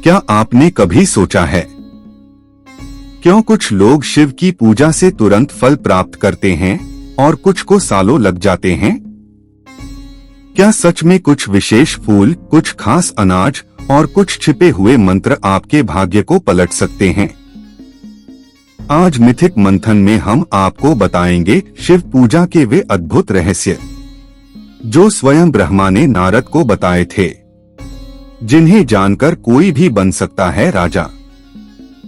क्या आपने कभी सोचा है क्यों कुछ लोग शिव की पूजा से तुरंत फल प्राप्त करते हैं और कुछ को सालों लग जाते हैं? क्या सच में कुछ विशेष फूल, कुछ खास अनाज और कुछ छिपे हुए मंत्र आपके भाग्य को पलट सकते हैं? आज मिथिक मंथन में हम आपको बताएंगे शिव पूजा के वे अद्भुत रहस्य जो स्वयं ब्रह्मा ने नारद को बताए थे, जिन्हें जानकर कोई भी बन सकता है राजा,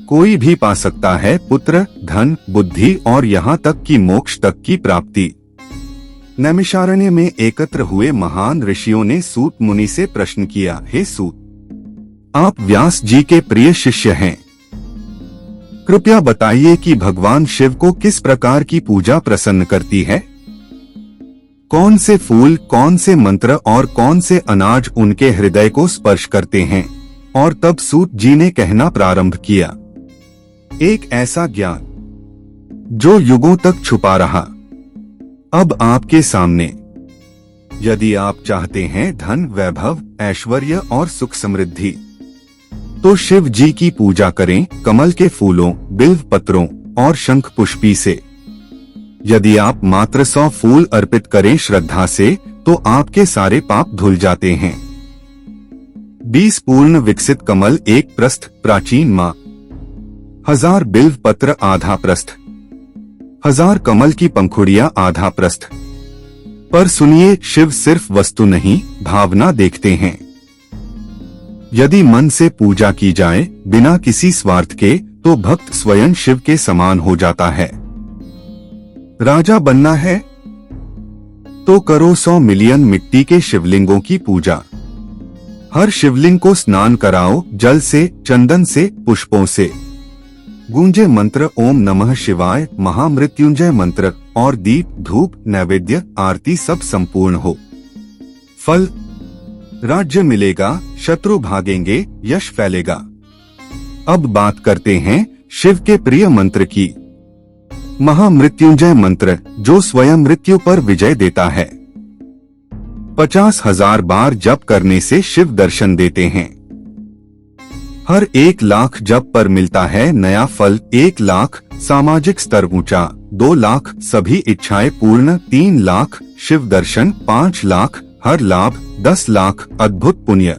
कोई भी पा सकता है पुत्र, धन, बुद्धि और यहाँ तक कि मोक्ष तक की प्राप्ति। नैमिषारण्य में एकत्र हुए महान ऋषियों ने सूत मुनि से प्रश्न किया, हे सूत, आप व्यास जी के प्रिय शिष्य हैं, कृपया बताइए कि भगवान शिव को किस प्रकार की पूजा प्रसन्न करती है? कौन से फूल, कौन से मंत्र और कौन से अनाज उनके हृदय को स्पर्श करते हैं? और तब सूत जी ने कहना प्रारंभ किया, एक ऐसा ज्ञान जो युगों तक छुपा रहा, अब आपके सामने। यदि आप चाहते हैं धन, वैभव, ऐश्वर्य और सुख समृद्धि, तो शिव जी की पूजा करें कमल के फूलों, बिल्व पत्रों और शंख पुष्पी से। यदि आप मात्र 100 फूल अर्पित करें श्रद्धा से, तो आपके सारे पाप धुल जाते हैं। 20 पूर्ण विकसित कमल एक प्रस्थ, प्राचीन माँ, 1000 बिल्व पत्र आधा प्रस्थ, 1000 कमल की पंखुड़ियां आधा प्रस्थ। पर सुनिए, शिव सिर्फ वस्तु नहीं, भावना देखते हैं। यदि मन से पूजा की जाए बिना किसी स्वार्थ के, तो भक्त स्वयं शिव के समान हो जाता है। राजा बनना है तो करो 100 मिलियन मिट्टी के शिवलिंगों की पूजा। हर शिवलिंग को स्नान कराओ जल से, चंदन से, पुष्पों से। गूंजे मंत्र ओम नमः शिवाय, महामृत्युंजय मंत्र और दीप, धूप, नैवेद्य, आरती सब संपूर्ण हो। फल, राज्य मिलेगा, शत्रु भागेंगे, यश फैलेगा। अब बात करते हैं शिव के प्रिय मंत्र की। महामृत्युंजय मंत्र, जो स्वयं मृत्यु पर विजय देता है। 50,000 बार जप करने से शिव दर्शन देते हैं। हर 1 लाख जप पर मिलता है नया फल। 1 लाख सामाजिक स्तर ऊंचा, 2 लाख सभी इच्छाएं पूर्ण, 3 लाख शिव दर्शन, 5 लाख हर लाभ, 10 लाख अद्भुत पुण्य।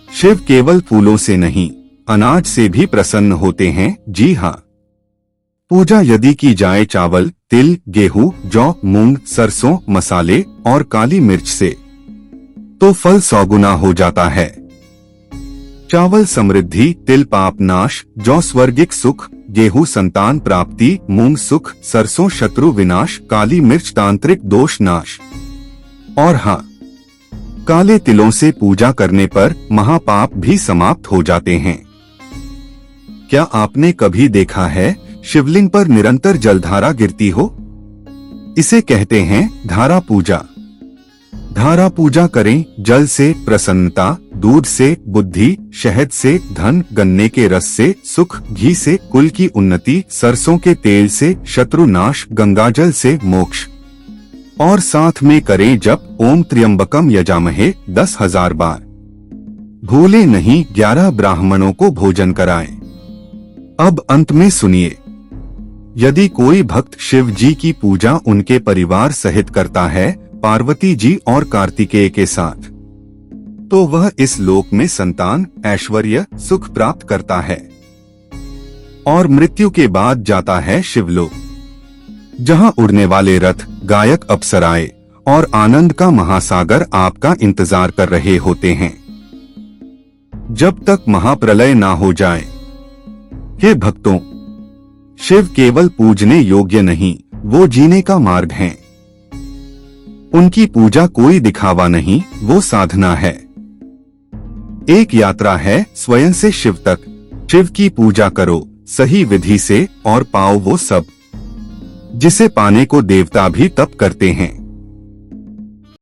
शिव केवल फूलों से नहीं, अनाज से भी प्रसन्न होते हैं। जी हाँ, पूजा यदि की जाए चावल, तिल, गेहूं, जौ, मूंग, सरसों, मसाले और काली मिर्च से, तो फल 100 गुना हो जाता है। चावल समृद्धि, तिल पाप नाश, जौ स्वर्गिक सुख, गेहूं संतान प्राप्ति, मूंग सुख, सरसों शत्रु विनाश, काली मिर्च तांत्रिक दोष नाश। और हाँ, काले तिलों से पूजा करने पर महापाप भी समाप्त हो जाते हैं। क्या आपने कभी देखा है शिवलिंग पर निरंतर जलधारा गिरती हो? इसे कहते हैं धारा पूजा। धारा पूजा करें जल से प्रसन्नता, दूध से बुद्धि, शहद से धन, गन्ने के रस से सुख, घी से कुल की उन्नति, सरसों के तेल से शत्रु नाश, गंगाजल से मोक्ष। और साथ में करें जप ओम त्र्यंबकम यजामहे 10,000 बार। भूले नहीं, 11 ब्राह्मणों को भोजन कराएं। अब अंत में सुनिए, यदि कोई भक्त शिव जी की पूजा उनके परिवार सहित करता है, पार्वती जी और कार्तिकेय के साथ, तो वह इस लोक में संतान, ऐश्वर्य, सुख प्राप्त करता है और मृत्यु के बाद जाता है शिवलोक, जहां उड़ने वाले रथ, गायक अप्सराएं और आनंद का महासागर आपका इंतजार कर रहे होते हैं, जब तक महाप्रलय ना हो जाए। हे भक्तों, शिव केवल पूजने योग्य नहीं, वो जीने का मार्ग है। उनकी पूजा कोई दिखावा नहीं, वो साधना है। एक यात्रा है स्वयं से शिव तक। शिव की पूजा करो सही विधि से और पाओ वो सब जिसे पाने को देवता भी तप करते हैं।